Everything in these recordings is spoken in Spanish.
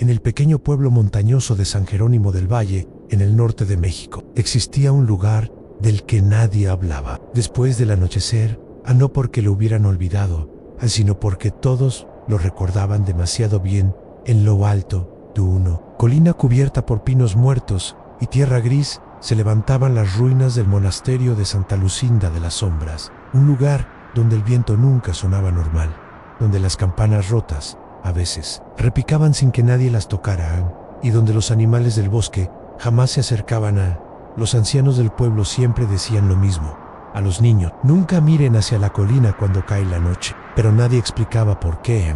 En el pequeño pueblo montañoso de San Jerónimo del Valle, en el norte de México, existía un lugar del que nadie hablaba. Después del anochecer, no porque lo hubieran olvidado, sino porque todos lo recordaban demasiado bien, en lo alto de una colina cubierta por pinos muertos y tierra gris, se levantaban las ruinas del monasterio de Santa Lucinda de las Sombras, un lugar donde el viento nunca sonaba normal, donde las campanas rotas, a veces, repicaban sin que nadie las tocara, y donde los animales del bosque jamás se acercaban a... Los ancianos del pueblo siempre decían lo mismo a los niños: nunca miren hacia la colina cuando cae la noche. Pero nadie explicaba por qué,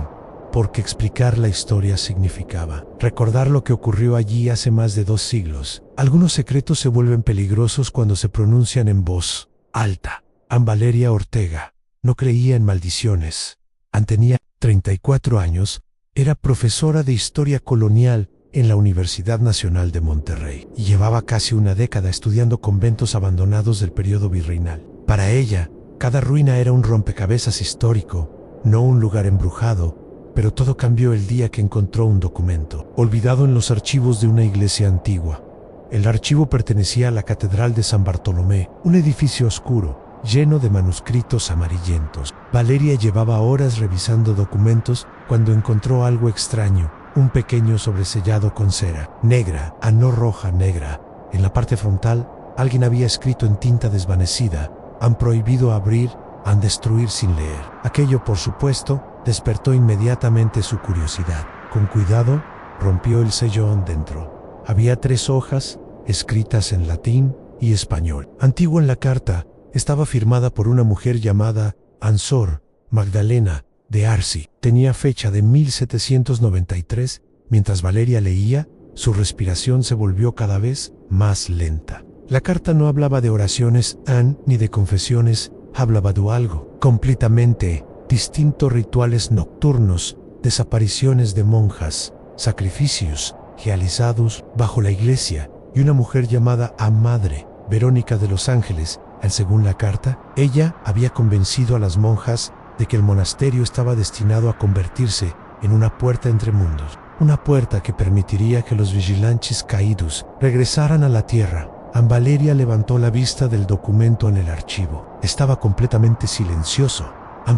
porque explicar la historia significaba recordar lo que ocurrió allí hace más de 2 siglos. Algunos secretos se vuelven peligrosos cuando se pronuncian en voz alta. Valeria Ortega no creía en maldiciones. Tenía 34 años, era profesora de historia colonial en la Universidad Nacional de Monterrey y llevaba casi una década estudiando conventos abandonados del periodo virreinal. Para ella, cada ruina era un rompecabezas histórico, no un lugar embrujado, pero todo cambió el día que encontró un documento, olvidado en los archivos de una iglesia antigua. El archivo pertenecía a la Catedral de San Bartolomé, un edificio oscuro, lleno de manuscritos amarillentos. Valeria llevaba horas revisando documentos cuando encontró algo extraño: un pequeño sobresellado con cera negra, no roja, negra. En la parte frontal, alguien había escrito en tinta desvanecida: han prohibido abrir, han destruir sin leer. Aquello, por supuesto, despertó inmediatamente su curiosidad. Con cuidado, rompió el sello dentro. Había 3 hojas, escritas en latín y español. Antigua en la carta, estaba firmada por una mujer llamada Ansor Magdalena de Arci. Tenía fecha de 1793. Mientras Valeria leía, su respiración se volvió cada vez más lenta. La carta no hablaba de oraciones ni de confesiones, hablaba de algo completamente distinto: rituales nocturnos, desapariciones de monjas, sacrificios realizados bajo la iglesia, y una mujer llamada Madre Verónica de los Ángeles. Según la carta, ella había convencido a las monjas de que el monasterio estaba destinado a convertirse en una puerta entre mundos, una puerta que permitiría que los vigilantes caídos regresaran a la tierra. Valeria levantó la vista del documento en el archivo. Estaba completamente silencioso,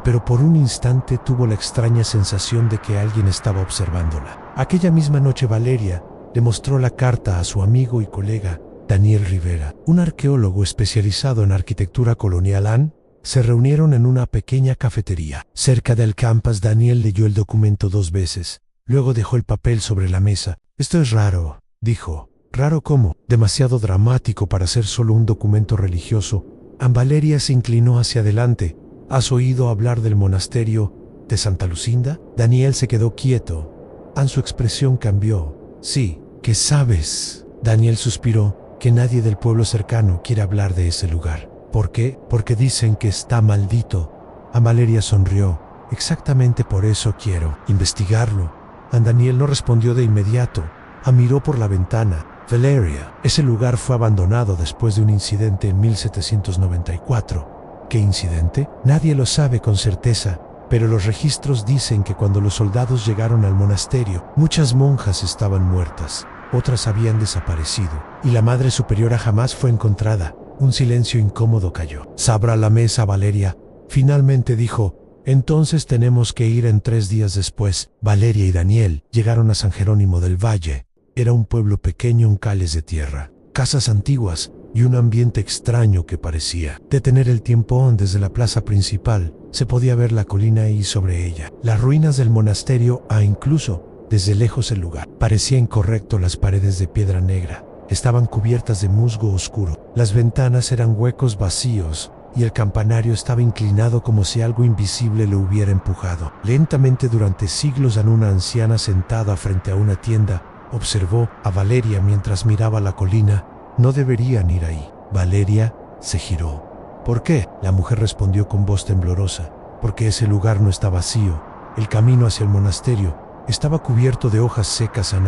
pero por un instante tuvo la extraña sensación de que alguien estaba observándola. Aquella misma noche Valeria le mostró la carta a su amigo y colega Daniel Rivera, un arqueólogo especializado en arquitectura colonial. Se reunieron en una pequeña cafetería cerca del campus. Daniel leyó el documento 2 veces, luego dejó el papel sobre la mesa. Esto es raro, dijo. ¿Raro cómo? Demasiado dramático para ser solo un documento religioso. Valeria se inclinó hacia adelante. ¿Has oído hablar del monasterio de Santa Lucinda? Daniel se quedó quieto. Su expresión cambió. Sí, ¿qué sabes? Daniel suspiró. Que nadie del pueblo cercano quiere hablar de ese lugar. ¿Por qué? Porque dicen que está maldito. Valeria sonrió. Exactamente por eso quiero investigarlo. Daniel no respondió de inmediato. Miró por la ventana. Valeria, ese lugar fue abandonado después de un incidente en 1794. ¿Qué incidente? Nadie lo sabe con certeza, pero los registros dicen que cuando los soldados llegaron al monasterio, muchas monjas estaban muertas. Otras habían desaparecido, y la Madre Superiora jamás fue encontrada. Un silencio incómodo cayó. Sabra la mesa. Valeria finalmente dijo: entonces tenemos que ir en 3 días después. Valeria y Daniel llegaron a San Jerónimo del Valle. Era un pueblo pequeño en calles de tierra, casas antiguas y un ambiente extraño que parecía detener el tiempo. Desde la plaza principal se podía ver la colina y sobre ella las ruinas del monasterio. Incluso desde lejos el lugar parecía incorrecto. Las paredes de piedra negra estaban cubiertas de musgo oscuro. Las ventanas eran huecos vacíos y el campanario estaba inclinado como si algo invisible lo hubiera empujado. Lentamente durante siglos, una anciana sentada frente a una tienda observó a Valeria mientras miraba la colina. No deberían ir ahí. Valeria se giró. ¿Por qué? La mujer respondió con voz temblorosa. Porque ese lugar no está vacío. El camino hacia el monasterio estaba cubierto de hojas secas a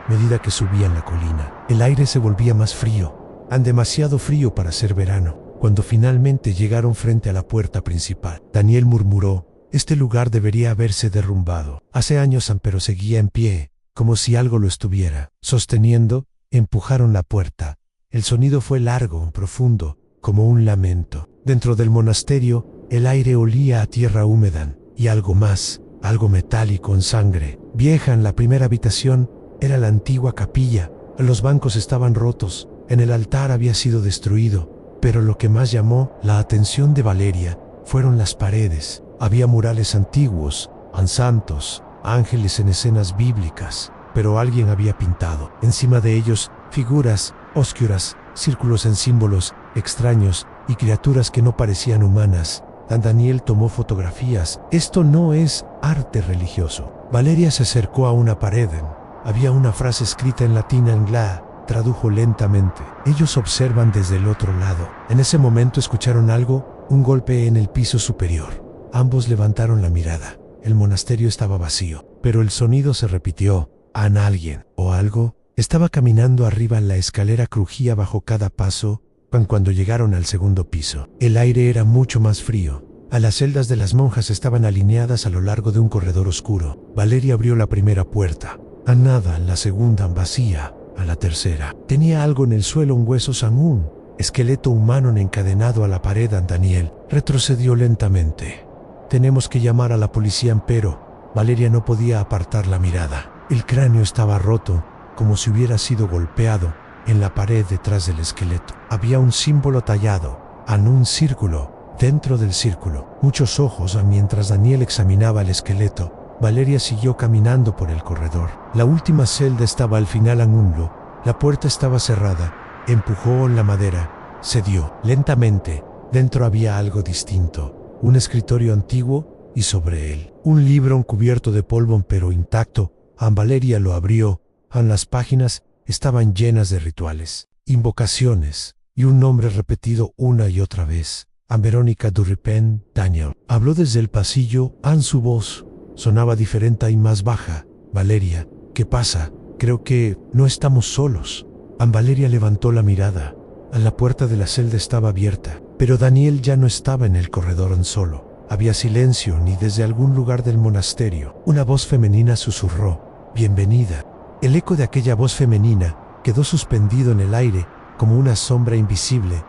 medida que subían la colina. El aire se volvía más frío, demasiado frío para ser verano. Cuando finalmente llegaron frente a la puerta principal, Daniel murmuró: este lugar debería haberse derrumbado hace años, pero seguía en pie, como si algo lo estuviera sosteniendo. Empujaron la puerta. El sonido fue largo, profundo, como un lamento. Dentro del monasterio, el aire olía a tierra húmeda y algo más, algo metálico en sangre. Vieja en la primera habitación era la antigua capilla. Los bancos estaban rotos, en el altar había sido destruido, pero lo que más llamó la atención de Valeria fueron las paredes. Había murales antiguos, santos, ángeles en escenas bíblicas, pero alguien había pintado encima de ellos figuras oscuras, círculos en símbolos extraños y criaturas que no parecían humanas. Daniel tomó fotografías. Esto no es arte religioso. Valeria se acercó a una pared. Había una frase escrita en latín anglais. Tradujo lentamente: ellos observan desde el otro lado. En ese momento escucharon algo, un golpe en el piso superior. Ambos levantaron la mirada. El monasterio estaba vacío, pero el sonido se repitió. Alguien o algo estaba caminando arriba. La escalera crujía bajo cada paso. Cuando llegaron al segundo piso, el aire era mucho más frío. Las celdas de las monjas estaban alineadas a lo largo de un corredor oscuro. Valeria abrió la primera puerta. Nada, la segunda vacía. A la tercera, tenía algo en el suelo, un hueso un esqueleto humano encadenado a la pared. Daniel retrocedió lentamente. Tenemos que llamar a la policía, pero Valeria no podía apartar la mirada. El cráneo estaba roto, como si hubiera sido golpeado. En la pared detrás del esqueleto había un símbolo tallado, en un círculo. Dentro del círculo, muchos ojos. Mientras Daniel examinaba el esqueleto, Valeria siguió caminando por el corredor. La última celda estaba al final. La puerta estaba cerrada. Empujó la madera. Cedió lentamente. Dentro había algo distinto. Un escritorio antiguo y sobre él un libro cubierto de polvo pero intacto. Valeria lo abrió. Las páginas estaban llenas de rituales, invocaciones y un nombre repetido una y otra vez. Verónica Durripen. Daniel habló desde el pasillo. Su voz sonaba diferente y más baja. Valeria, ¿qué pasa? Creo que no estamos solos. Valeria levantó la mirada. La puerta de la celda estaba abierta, pero Daniel ya no estaba en el corredor solo. Había silencio, ni desde algún lugar del monasterio. Una voz femenina susurró: bienvenida. El eco de aquella voz femenina quedó suspendido en el aire, como una sombra invisible.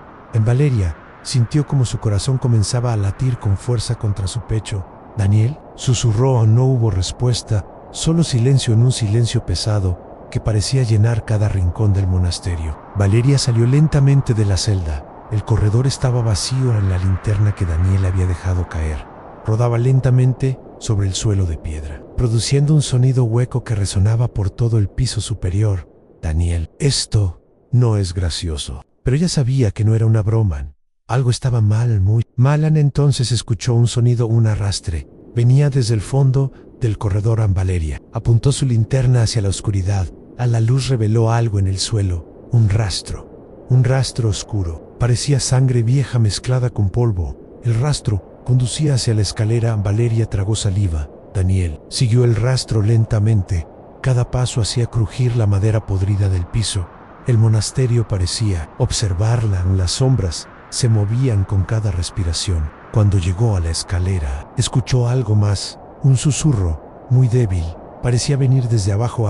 Valeria sintió como su corazón comenzaba a latir con fuerza contra su pecho. Daniel susurró. No hubo respuesta, solo silencio en un silencio pesado que parecía llenar cada rincón del monasterio. Valeria salió lentamente de la celda. El corredor estaba vacío. La linterna que Daniel había dejado caer rodaba lentamente sobre el suelo de piedra, produciendo un sonido hueco que resonaba por todo el piso superior. Daniel, esto no es gracioso. Pero ella sabía que no era una broma. Algo estaba mal, muy mal. Entonces escuchó un sonido, un arrastre. Venía desde el fondo del corredor. Valeria apuntó su linterna hacia la oscuridad. La luz reveló algo en el suelo. Un rastro oscuro. Parecía sangre vieja mezclada con polvo. El rastro conducía hacia la escalera. Valeria tragó saliva. Daniel siguió el rastro lentamente. Cada paso hacía crujir la madera podrida del piso. El monasterio parecía observarla. Las sombras se movían con cada respiración. Cuando llegó a la escalera, escuchó algo más. Un susurro, muy débil. Parecía venir desde abajo.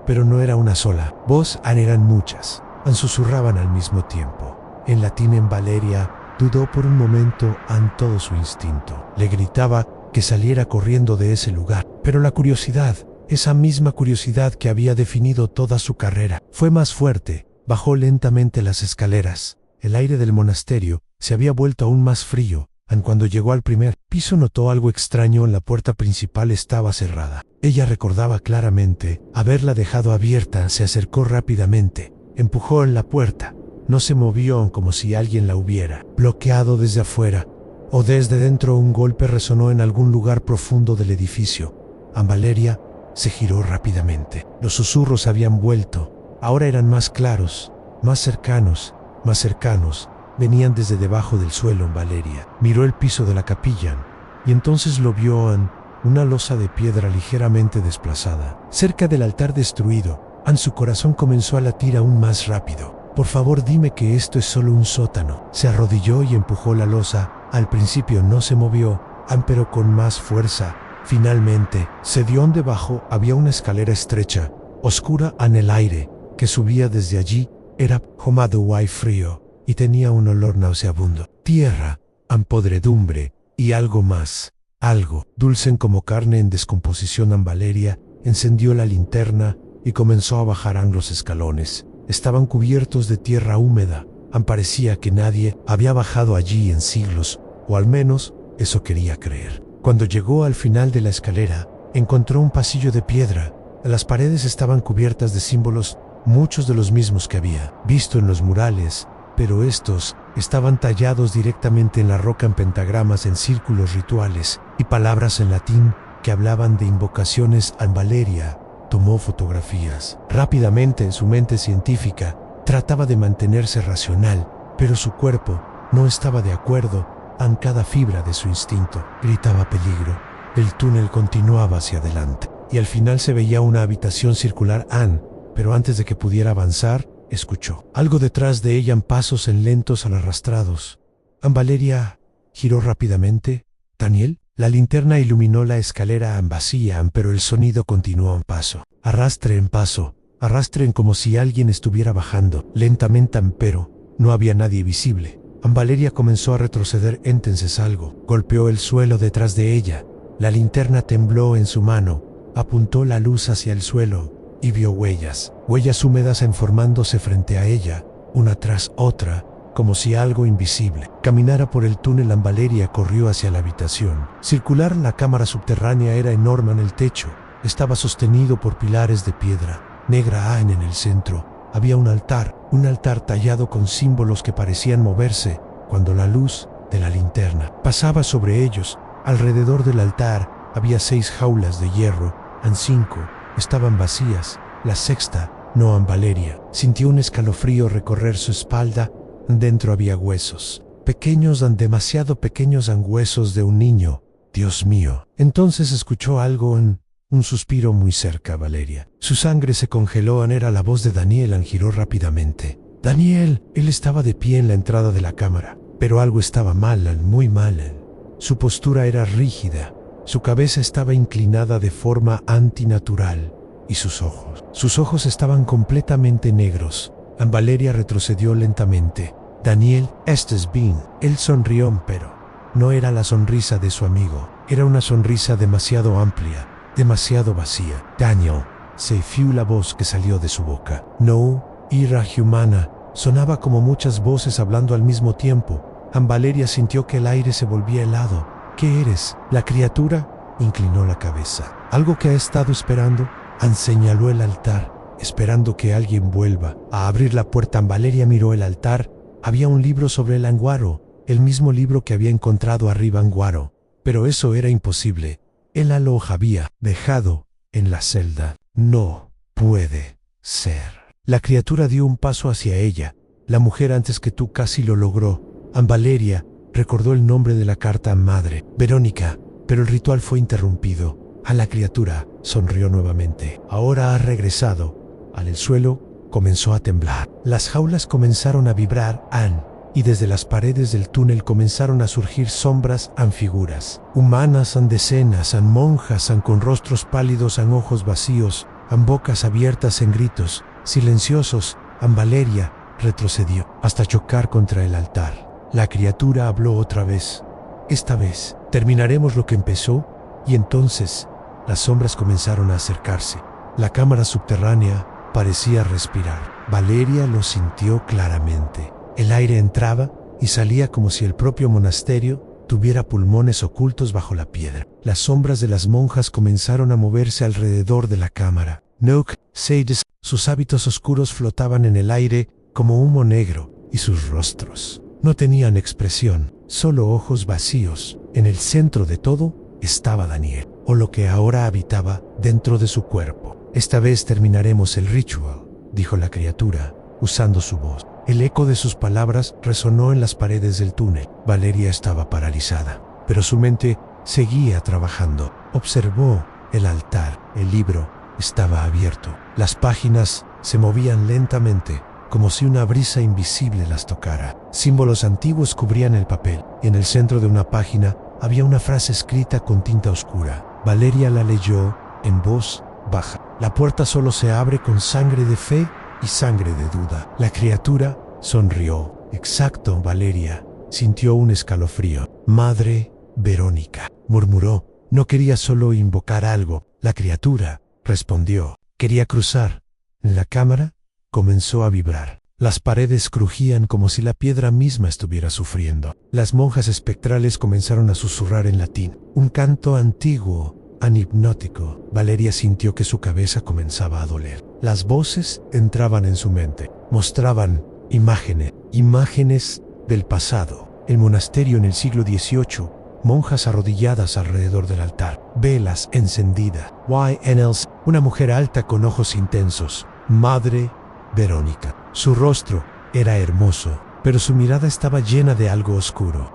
Pero no era una sola voz. Eran muchas. Susurraban al mismo tiempo. En latín. Valeria dudó por un momento. Todo su instinto le gritaba que saliera corriendo de ese lugar. Pero la curiosidad, esa misma curiosidad que había definido toda su carrera, fue más fuerte. Bajó lentamente las escaleras. El aire del monasterio se había vuelto aún más frío. Cuando llegó al primer piso notó algo extraño. La puerta principal estaba cerrada. Ella recordaba claramente haberla dejado abierta. Se acercó rápidamente. Empujó en la puerta. No se movió, como si alguien la hubiera bloqueado desde afuera o desde dentro. Un golpe resonó en algún lugar profundo del edificio. Valeria se giró rápidamente. Los susurros habían vuelto. Ahora eran más claros, más cercanos. Venían desde debajo del suelo. Valeria miró el piso de la capilla y entonces lo vio en una losa de piedra ligeramente desplazada, cerca del altar destruido. Su corazón comenzó a latir aún más rápido. Por favor, dime que esto es solo un sótano. Se arrodilló y empujó la losa. Al principio no se movió, pero con más fuerza. Finalmente, se dio. Debajo había una escalera estrecha. oscura en el aire que subía desde allí era pomado y frío y tenía un olor nauseabundo. Tierra, podredumbre y algo más. Algo, dulce como carne en descomposición. Valeria encendió la linterna y comenzó a bajar los escalones. Estaban cubiertos de tierra húmeda. Parecía que nadie había bajado allí en siglos, o al menos eso quería creer. Cuando llegó al final de la escalera, encontró un pasillo de piedra. Las paredes estaban cubiertas de símbolos, muchos de los mismos que había visto en los murales, pero estos estaban tallados directamente en la roca en pentagramas, en círculos rituales y palabras en latín que hablaban de invocaciones. Valeria tomó fotografías. Rápidamente, en su mente científica, trataba de mantenerse racional, pero su cuerpo no estaba de acuerdo en cada fibra de su instinto. Gritaba peligro. El túnel continuaba hacia adelante y al final se veía una habitación circular. Pero antes de que pudiera avanzar, escuchó algo detrás de ella, pasos lentos arrastrados. Valeria giró rápidamente. ¿Daniel? La linterna iluminó la escalera vacía, pero el sonido continuó un paso. Arrastre en paso. Arrastren como si alguien estuviera bajando lentamente, pero no había nadie visible. Valeria comenzó a retroceder. Entonces algo golpeó el suelo detrás de ella. La linterna tembló en su mano, apuntó la luz hacia el suelo y vio huellas húmedas formándose frente a ella, una tras otra, como si algo invisible caminara por el túnel. Valeria corrió hacia la habitación circular. La cámara subterránea era enorme. En el techo estaba sostenido por pilares de piedra negra. En el centro había un altar tallado con símbolos que parecían moverse cuando la luz de la linterna pasaba sobre ellos. Alrededor del altar había 6 jaulas de hierro. 5 estaban vacías. La sexta no. Valeria sintió un escalofrío recorrer su espalda. Dentro había huesos, pequeños, demasiado pequeños, huesos de un niño. Dios mío. Entonces escuchó algo, un suspiro muy cerca. Valeria, su sangre se congeló. Era la voz de Daniel. Giró rápidamente. Daniel. Él estaba de pie en la entrada de la cámara, pero algo estaba mal, muy mal. Su postura era rígida, su cabeza estaba inclinada de forma antinatural y sus ojos estaban completamente negros. Valeria retrocedió lentamente. Daniel, ¿estás bien? Él sonrió, pero no era la sonrisa de su amigo. Era una sonrisa demasiado amplia, demasiado vacía. Daniel, se fió la voz que salió de su boca. No, ira humana. Sonaba como muchas voces hablando al mismo tiempo. Valeria sintió que el aire se volvía helado. ¿Qué eres? ¿La criatura? Inclinó la cabeza. ¿Algo que ha estado esperando? Señaló el altar, esperando que alguien vuelva a abrir la puerta. Valeria miró el altar. Había un libro sobre el anguaro, el mismo libro que había encontrado arriba anguaro. Pero eso era imposible. Él lo había dejado en la celda. No puede ser. La criatura dio un paso hacia ella. La mujer antes que tú casi lo logró. Valeria recordó el nombre de la carta. Madre Verónica, pero el ritual fue interrumpido. La criatura sonrió nuevamente. Ahora ha regresado. El suelo comenzó a temblar. Las jaulas comenzaron a vibrar. Y desde las paredes del túnel comenzaron a surgir sombras. Figuras humanas. Decenas. Monjas. Con rostros pálidos. Ojos vacíos. Bocas abiertas. Gritos silenciosos. Valeria retrocedió hasta chocar contra el altar. La criatura habló otra vez. Esta vez terminaremos lo que empezó. Y entonces las sombras comenzaron a acercarse. La cámara subterránea parecía respirar. Valeria lo sintió claramente. El aire entraba y salía como si el propio monasterio tuviera pulmones ocultos bajo la piedra. Las sombras de las monjas comenzaron a moverse alrededor de la cámara. Nook, Sades, sus hábitos oscuros flotaban en el aire como humo negro, y sus rostros no tenían expresión, solo ojos vacíos. En el centro de todo estaba Daniel, o lo que ahora habitaba dentro de su cuerpo. Esta vez terminaremos el ritual, dijo la criatura, usando su voz. El eco de sus palabras resonó en las paredes del túnel. Valeria estaba paralizada, pero su mente seguía trabajando. Observó el altar. El libro estaba abierto. Las páginas se movían lentamente, como si una brisa invisible las tocara. Símbolos antiguos cubrían el papel. En el centro de una página había una frase escrita con tinta oscura. Valeria la leyó en voz baja. La puerta solo se abre con sangre de fe y sangre de duda. La criatura sonrió. Exacto, Valeria. Sintió un escalofrío. Madre Verónica, murmuró. No quería solo invocar algo. La criatura respondió. Quería cruzar. La cámara comenzó a vibrar. Las paredes crujían como si la piedra misma estuviera sufriendo. Las monjas espectrales comenzaron a susurrar en latín. Un canto antiguo, anhipnótico. Valeria sintió que su cabeza comenzaba a doler. Las voces entraban en su mente. Mostraban imágenes del pasado. El monasterio en el siglo XVIII. Monjas arrodilladas alrededor del altar. Velas encendidas. YNLs. Una mujer alta con ojos intensos. Madre Verónica. Su rostro era hermoso, pero su mirada estaba llena de algo oscuro.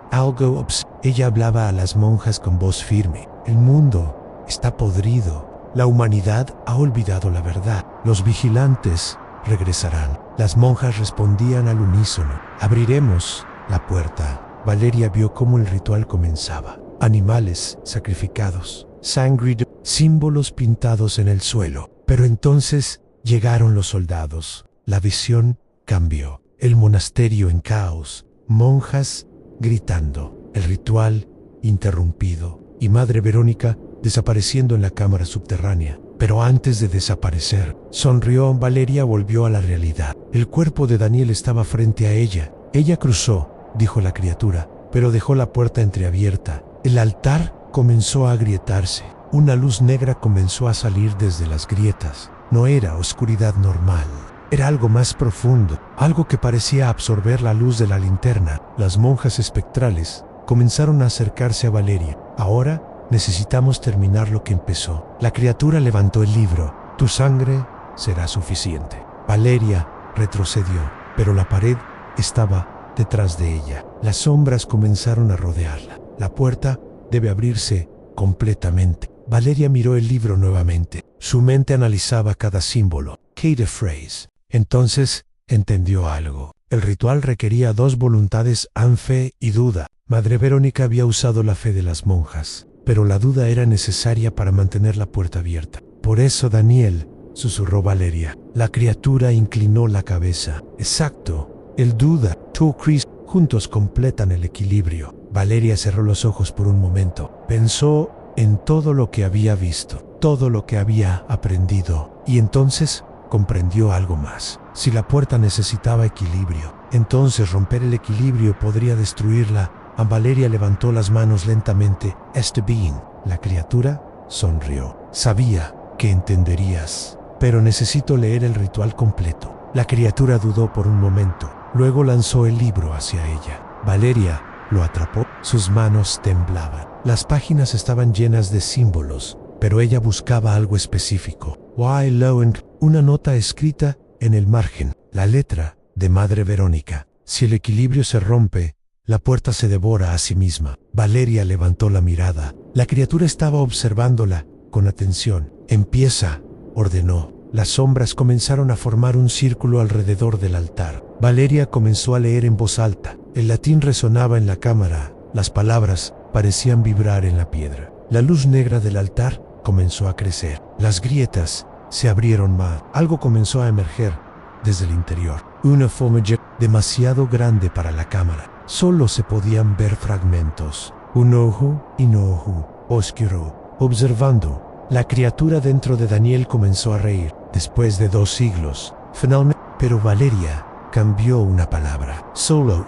Ella hablaba a las monjas con voz firme. El mundo está podrido. La humanidad ha olvidado la verdad. Los vigilantes regresarán. Las monjas respondían al unísono. Abriremos la puerta. Valeria vio cómo el ritual comenzaba. Animales sacrificados, sangre, símbolos pintados en el suelo. Pero entonces llegaron los soldados. La visión cambió. El monasterio en caos. Monjas gritando. El ritual interrumpido. Y Madre Verónica desapareciendo en la cámara subterránea. Pero antes de desaparecer, sonrió. Valeria volvió a la realidad. El cuerpo de Daniel estaba frente a ella. Ella cruzó, dijo la criatura, pero dejó la puerta entreabierta. El altar comenzó a agrietarse. Una luz negra comenzó a salir desde las grietas. No era oscuridad normal. Era algo más profundo, algo que parecía absorber la luz de la linterna. Las monjas espectrales comenzaron a acercarse a Valeria. Ahora necesitamos terminar lo que empezó. La criatura levantó el libro. Tu sangre será suficiente. Valeria retrocedió, pero la pared estaba detrás de ella. Las sombras comenzaron a rodearla. La puerta debe abrirse completamente. Valeria miró el libro nuevamente. Su mente analizaba cada símbolo, cada frase. Entonces entendió algo. El ritual requería dos voluntades, fe y duda. Madre Verónica había usado la fe de las monjas, pero la duda era necesaria para mantener la puerta abierta. Por eso Daniel, susurró Valeria. La criatura inclinó la cabeza. Exacto. El duda, tú, Chris, juntos completan el equilibrio. Valeria cerró los ojos por un momento. Pensó en todo lo que había visto, todo lo que había aprendido, y entonces comprendió algo más. Si la puerta necesitaba equilibrio, entonces romper el equilibrio podría destruirla. Valeria levantó las manos lentamente. Bien. La criatura sonrió. Sabía que entenderías, pero necesito leer el ritual completo. La criatura dudó por un momento, luego lanzó el libro hacia ella. Valeria lo atrapó. Sus manos temblaban. Las páginas estaban llenas de símbolos, pero ella buscaba algo específico. Una nota escrita en el margen. La letra de Madre Verónica. Si el equilibrio se rompe, la puerta se devora a sí misma. Valeria levantó la mirada. La criatura estaba observándola con atención. Empieza, ordenó. Las sombras comenzaron a formar un círculo alrededor del altar. Valeria comenzó a leer en voz alta. El latín resonaba en la cámara. Las palabras parecían vibrar en la piedra. La luz negra del altar comenzó a crecer. Las grietas se abrieron más. Algo comenzó a emerger desde el interior. Una forma demasiado grande para la cámara. Solo se podían ver fragmentos. Un ojo y no ojo, oscuro, observando. La criatura dentro de Daniel comenzó a reír. Después de 2 siglos, finalmente, pero Valeria cambió una palabra. Solo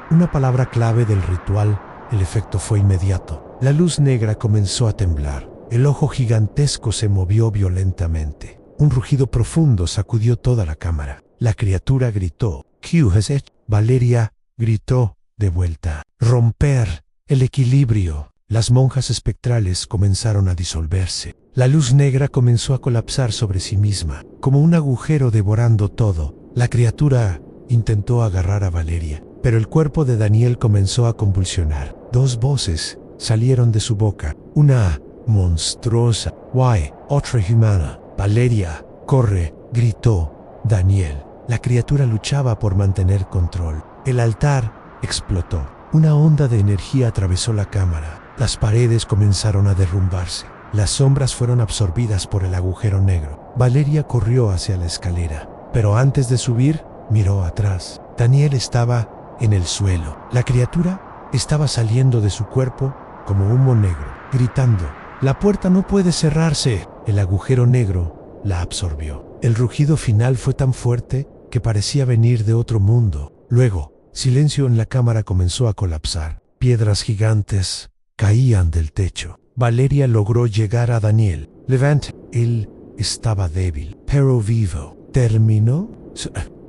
una palabra clave del ritual. El efecto fue inmediato. La luz negra comenzó a temblar. El ojo gigantesco se movió violentamente. Un rugido profundo sacudió toda la cámara. La criatura gritó. ¿Qué has hecho? Valeria gritó de vuelta. Romper el equilibrio. Las monjas espectrales comenzaron a disolverse. La luz negra comenzó a colapsar sobre sí misma, como un agujero devorando todo. La criatura intentó agarrar a Valeria, pero el cuerpo de Daniel comenzó a convulsionar. 2 voces salieron de su boca. Una monstruosa. Otra humana. Valeria, corre, gritó Daniel. La criatura luchaba por mantener control. El altar explotó. Una onda de energía atravesó la cámara. Las paredes comenzaron a derrumbarse. las sombras fueron absorbidas por el agujero negro. Valeria corrió hacia la escalera, pero antes de subir, miró atrás. Daniel estaba en el suelo. La criatura estaba saliendo de su cuerpo como humo negro, gritando: «¡La puerta no puede cerrarse!». El agujero negro la absorbió. El rugido final fue tan fuerte que parecía venir de otro mundo. Luego, silencio en la cámara comenzó a colapsar. Piedras gigantes caían del techo. Valeria logró llegar a Daniel. «Levante». Él estaba débil, pero vivo. «¿Terminó?».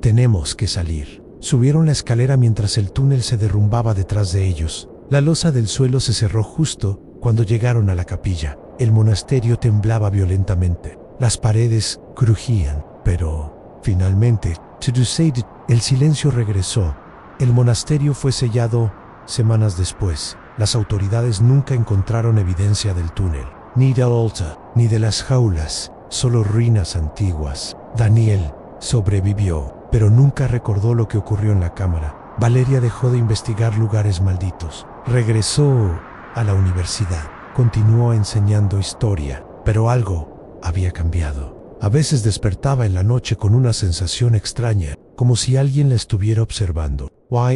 «Tenemos que salir». Subieron la escalera mientras el túnel se derrumbaba detrás de ellos. La losa del suelo se cerró justo cuando llegaron a la capilla. El monasterio temblaba violentamente. Las paredes crujían, pero finalmente, el silencio regresó. El monasterio fue sellado semanas después. Las autoridades nunca encontraron evidencia del túnel, ni del altar, ni de las jaulas, solo ruinas antiguas. Daniel sobrevivió, pero nunca recordó lo que ocurrió en la cámara. Valeria dejó de investigar lugares malditos. Regresó a la universidad. Continuó enseñando historia, pero algo había cambiado. A veces despertaba en la noche con una sensación extraña, como si alguien la estuviera observando.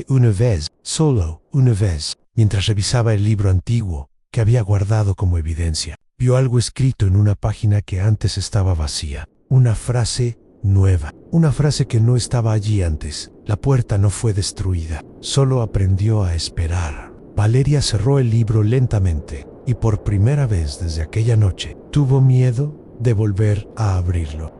Una vez, solo una vez, mientras revisaba el libro antiguo que había guardado como evidencia, vio algo escrito en una página que antes estaba vacía. Una frase nueva, una frase que no estaba allí antes. La puerta no fue destruida, solo aprendió a esperar. Valeria cerró el libro lentamente y por primera vez desde aquella noche tuvo miedo de volver a abrirlo.